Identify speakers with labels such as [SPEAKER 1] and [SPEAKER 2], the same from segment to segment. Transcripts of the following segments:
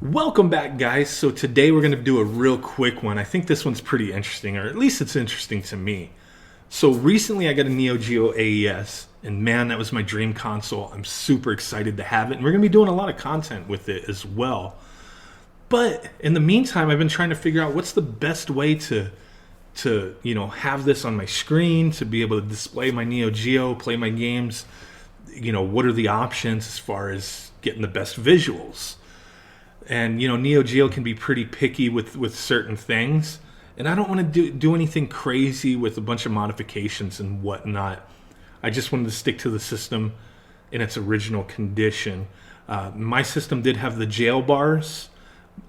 [SPEAKER 1] Welcome back, guys. So today we're going to do a real quick one. I think this one's pretty interesting, or at least it's interesting to me. So recently I got a Geo AES, and man, that was my dream console. I'm super excited to have it, and we're going to be doing a lot of content with it as well. But in the meantime, I've been trying to figure out what's the best way to have this on my screen, to be able to display my Geo, play my games. What are the options as far as getting the best visuals? And Geo can be pretty picky with certain things, and I don't want to do anything crazy with a bunch of modifications and whatnot. I just wanted to stick to the system in its original condition. My system did have the jail bars,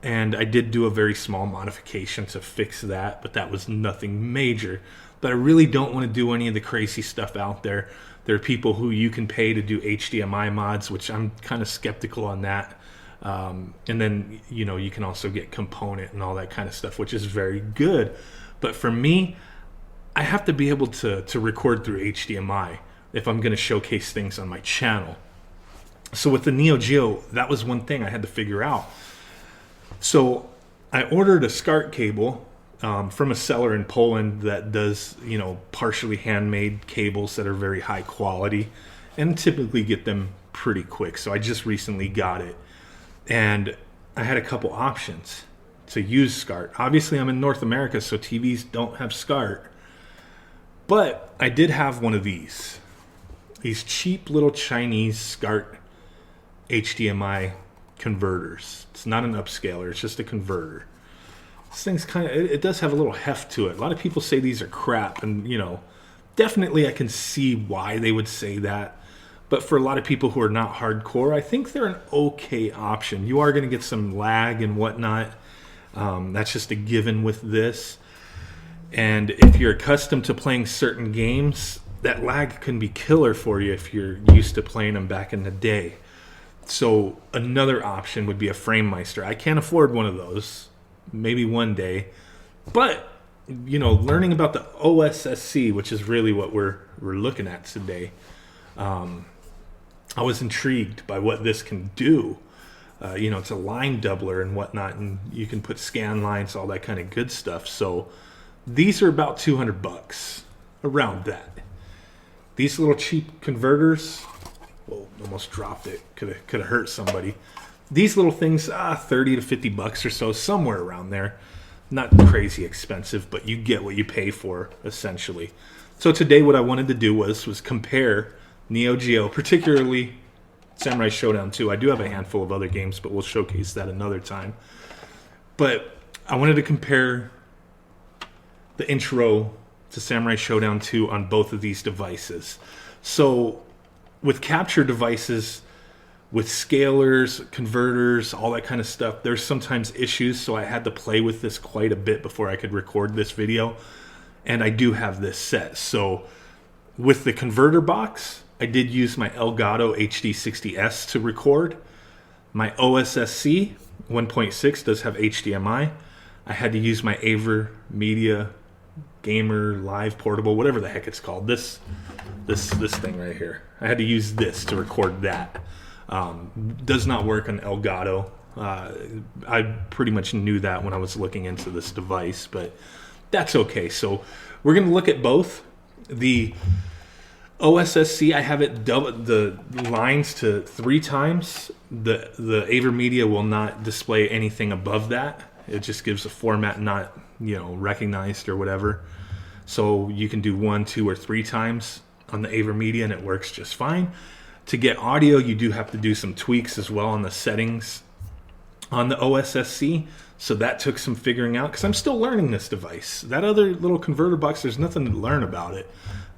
[SPEAKER 1] and I did do a very small modification to fix that, but that was nothing major. But I really don't want to do any of the crazy stuff out there. There are people who you can pay to do HDMI mods, which I'm kind of skeptical on that. And then, you can also get component and all that kind of stuff, which is very good. But for me, I have to be able to record through HDMI if I'm going to showcase things on my channel. So with the Geo, that was one thing I had to figure out. So I ordered a Scart cable from a seller in Poland that does, partially handmade cables that are very high quality and typically get them pretty quick. So I just recently got it. And I had a couple options to use Scart. Obviously, I'm in North America, so TVs don't have Scart. But I did have one of these cheap little Chinese Scart HDMI converters. It's not an upscaler, it's just a converter. This thing's it does have a little heft to it. A lot of people say these are crap, and definitely I can see why they would say that. But for a lot of people who are not hardcore, I think they're an okay option. You are going to get some lag and whatnot. That's just a given with this. And if you're accustomed to playing certain games, that lag can be killer for you if you're used to playing them back in the day. So another option would be a FrameMeister. I can't afford one of those. Maybe one day. But, learning about the OSSC, which is really what we're looking at today, I was intrigued by what this can do. It's a line doubler and whatnot, and you can put scan lines, all that kind of good stuff. So these are about $200, around that. These little cheap converters, whoa, almost dropped it. Could have hurt somebody. These little things, $30 to $50 or so, somewhere around there. Not crazy expensive, but you get what you pay for, essentially. So today what I wanted to do was compare Geo, particularly Samurai Showdown 2. I do have a handful of other games, but we'll showcase that another time. But I wanted to compare the intro to Samurai Showdown 2 on both of these devices. So with capture devices, with scalers, converters, all that kind of stuff, there's sometimes issues, so I had to play with this quite a bit before I could record this video. And I do have this set. So with the converter box, I did use my Elgato HD60S to record. My OSSC 1.6 does have HDMI. I had to use my AverMedia Gamer Live Portable, whatever the heck it's called. This thing right here. I had to use this to record that. Does not work on Elgato. I pretty much knew that when I was looking into this device, but that's okay. So we're going to look at both. The OSSC, I have it double the lines to 3 times. The AverMedia will not display anything above that. It just gives a format not recognized or whatever. So you can do 1, 2, or 3 times on the AverMedia, and it works just fine. To get audio, you do have to do some tweaks as well on the settings on the OSSC. So that took some figuring out, because I'm still learning this device. That other little converter box, there's nothing to learn about it.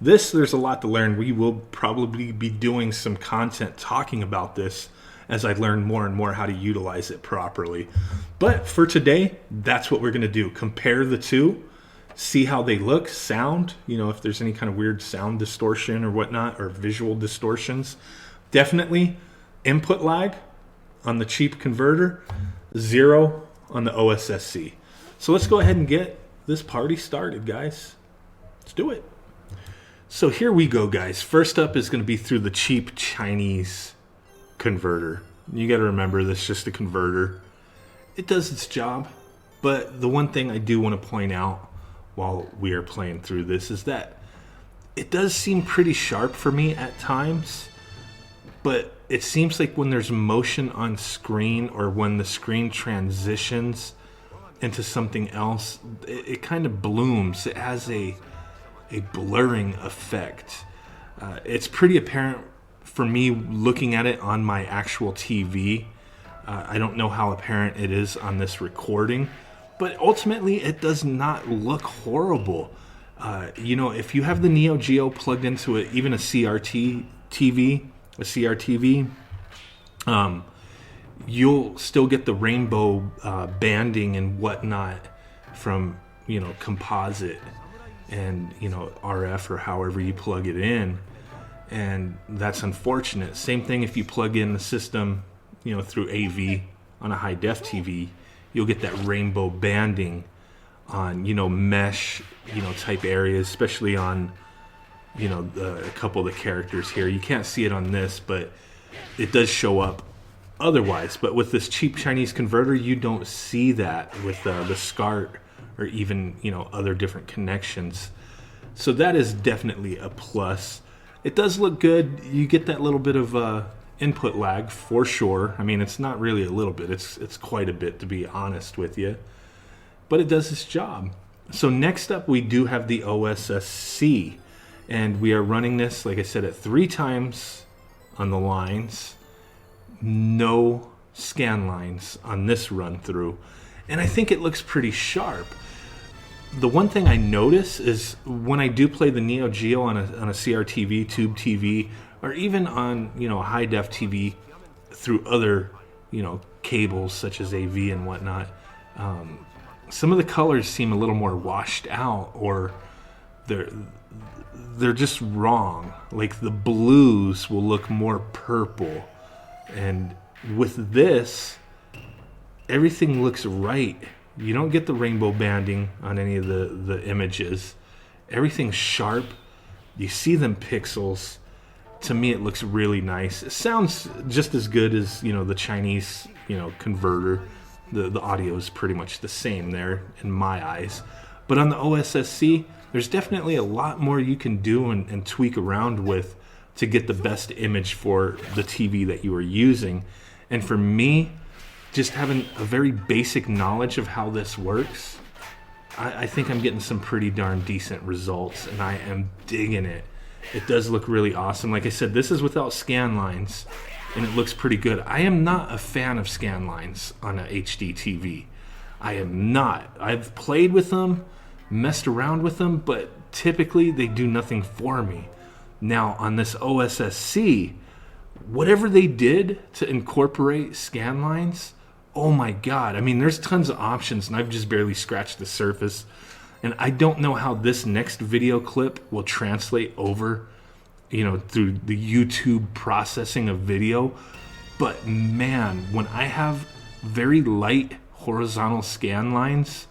[SPEAKER 1] This, there's a lot to learn. We will probably be doing some content talking about this as I learn more and more how to utilize it properly. But for today, that's what we're going to do. Compare the two, see how they look, sound, if there's any kind of weird sound distortion or whatnot, or visual distortions. Definitely input lag on the cheap converter, 0 on the OSSC. So let's go ahead and get this party started, guys. Let's do it. So here we go, guys. First up is going to be through the cheap Chinese converter. You got to remember, this is just a converter. It does its job, but the one thing I do want to point out while we are playing through this is that it does seem pretty sharp for me at times, but it seems like when there's motion on screen or when the screen transitions into something else, it kind of blooms. It has a blurring effect. It's pretty apparent for me looking at it on my actual TV. I don't know how apparent it is on this recording, but ultimately it does not look horrible. You know, if you have the Neo Geo plugged into it, even a CRT TV, you'll still get the rainbow banding and whatnot from, you know, composite and, you know, RF or however you plug it in. And that's unfortunate. Same thing if you plug in the system, you know, through AV on a high def TV, you'll get that rainbow banding on, you know, mesh, you know, type areas, especially on, you know, a couple of the characters here. You can't see it on this, but it does show up otherwise. But with this cheap Chinese converter, you don't see that with the Scart or even, you know, other different connections. So that is definitely a plus. It does look good. You get that little bit of input lag for sure. I mean, it's not really a little bit. It's quite a bit, to be honest with you. But it does its job. So next up, we do have the OSSC. And we are running this, like I said, at 3 times on the lines. No scan lines on this run through. And I think it looks pretty sharp. The one thing I notice is when I do play the Neo Geo on a CRTV, tube TV, or even on, you know, a high def TV through other, you know, cables such as AV and whatnot, some of the colors seem a little more washed out, or they're just wrong. Like the blues will look more purple, and with this, everything looks right. You don't get the rainbow banding on any of the images. Everything's sharp. You see them pixels. To me, it looks really nice. It sounds just as good as, you know, the Chinese, you know, converter. The audio is pretty much the same there in my eyes. But on the OSSC, there's definitely a lot more you can do and tweak around with to get the best image for the TV that you are using. And for me, just having a very basic knowledge of how this works, I think I'm getting some pretty darn decent results, and I am digging it. It does look really awesome. Like I said, this is without scan lines, and it looks pretty good. I am not a fan of scan lines on a HD TV. I am not. I've played with them, messed around with them, but typically they do nothing for me. Now on this OSSC, whatever they did to incorporate scan lines, oh my God. I mean, there's tons of options, and I've just barely scratched the surface. And I don't know how this next video clip will translate over, you know, through the YouTube processing of video. But man, when I have very light horizontal scan lines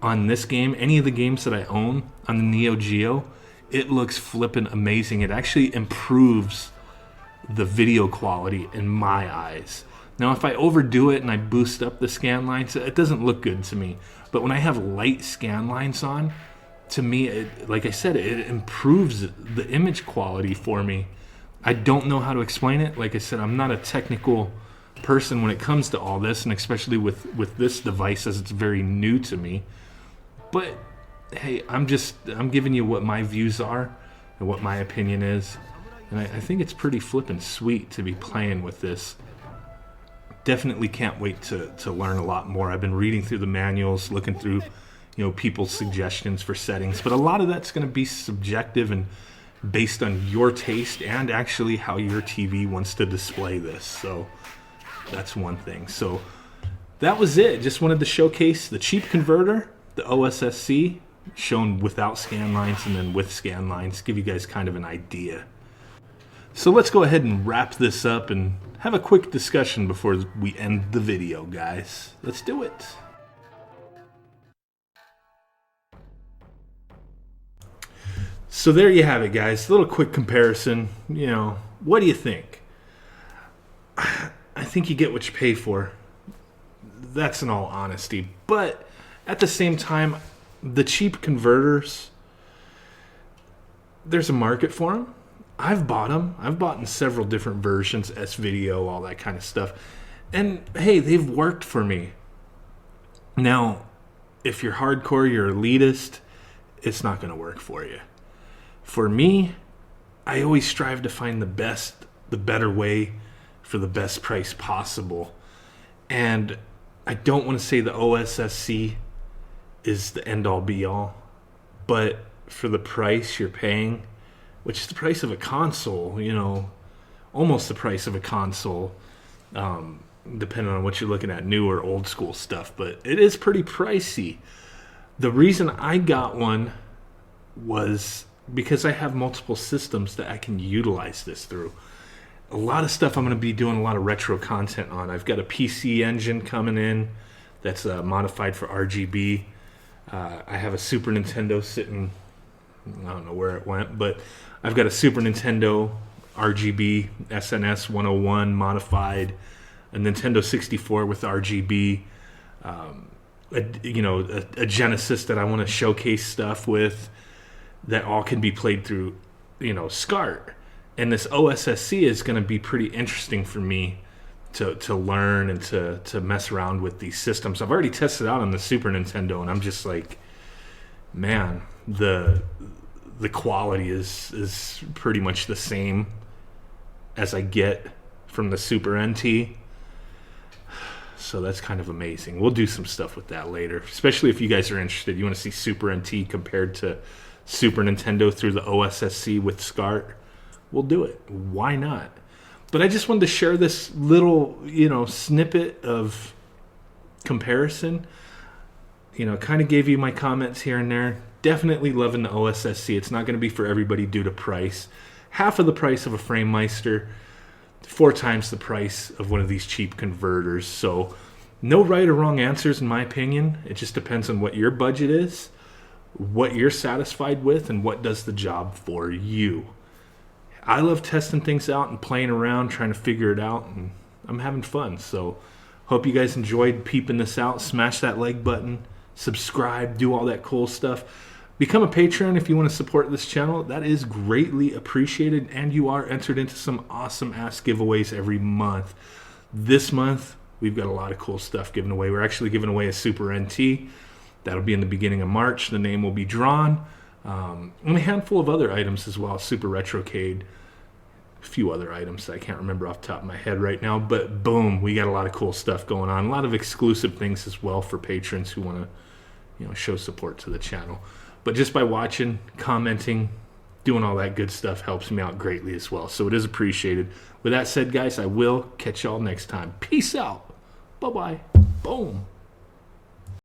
[SPEAKER 1] on this game, any of the games that I own on the Neo Geo, it looks flippin' amazing. It actually improves the video quality in my eyes. Now, if I overdo it and I boost up the scan lines, it doesn't look good to me. But when I have light scan lines on, to me, like I said, it improves the image quality for me. I don't know how to explain it. Like I said, I'm not a technical person when it comes to all this, and especially with this device, as it's very new to me. But hey, I'm giving you what my views are and what my opinion is. And I think it's pretty flippin' sweet to be playing with this. Definitely can't wait to learn a lot more. I've been reading through the manuals, looking through, you know, people's suggestions for settings, but a lot of that's going to be subjective and based on your taste and actually how your TV wants to display this. So that's one thing. So that was it. Just wanted to showcase the cheap converter, the OSSC, shown without scan lines and then with scan lines, give you guys kind of an idea. So let's go ahead and wrap this up and have a quick discussion before we end the video, guys. Let's do it. So there you have it, guys. A little quick comparison. You know, what do you think? I think you get what you pay for. That's in all honesty. But at the same time, the cheap converters, there's a market for them. I've bought them. I've bought in several different versions, S-Video, all that kind of stuff. And hey, they've worked for me. Now, if you're hardcore, you're elitist, it's not going to work for you. For me, I always strive to find the better way for the best price possible. And I don't want to say the OSSC is the end-all be-all, but for the price you're paying, which is the price of a console, you know, almost the price of a console, depending on what you're looking at, new or old school stuff, but it is pretty pricey. The reason I got one was because I have multiple systems that I can utilize this through. A lot of stuff I'm going to be doing a lot of retro content on. I've got a PC engine coming in that's modified for RGB. I have a Super Nintendo sitting, I don't know where it went, but I've got a Super Nintendo RGB SNES 101 modified, a Nintendo 64 with RGB, a Genesis that I want to showcase stuff with that all can be played through, Scart. And this OSSC is going to be pretty interesting for me to learn and to mess around with these systems. I've already tested out on the Super Nintendo, and I'm just like, man, the quality is pretty much the same as I get from the Super NT. So that's kind of amazing. We'll do some stuff with that later, especially if you guys are interested. You want to see Super NT compared to Super Nintendo through the OSSC with Scart. We'll do it. Why not? But I just wanted to share this little, snippet of comparison. Kind of gave you my comments here and there. Definitely loving the OSSC. It's not going to be for everybody due to price. Half of the price of a FrameMeister, 4 times the price of one of these cheap converters. So no right or wrong answers in my opinion. It just depends on what your budget is, what you're satisfied with, and what does the job for you. I love testing things out and playing around, trying to figure it out, and I'm having fun. So hope you guys enjoyed peeping this out. Smash that like button, subscribe, do all that cool stuff. Become a patron if you want to support this channel. That is greatly appreciated, and you are entered into some awesome ass giveaways every month. This month, we've got a lot of cool stuff given away. We're actually giving away a Super NT. That'll be in the beginning of March. The name will be drawn. And a handful of other items as well. Super Retrocade. A few other items that I can't remember off the top of my head right now. But boom, we got a lot of cool stuff going on. A lot of exclusive things as well for patrons who want to show support to the channel. But just by watching, commenting, doing all that good stuff helps me out greatly as well. So it is appreciated. With that said, guys, I will catch y'all next time. Peace out. Bye-bye. Boom.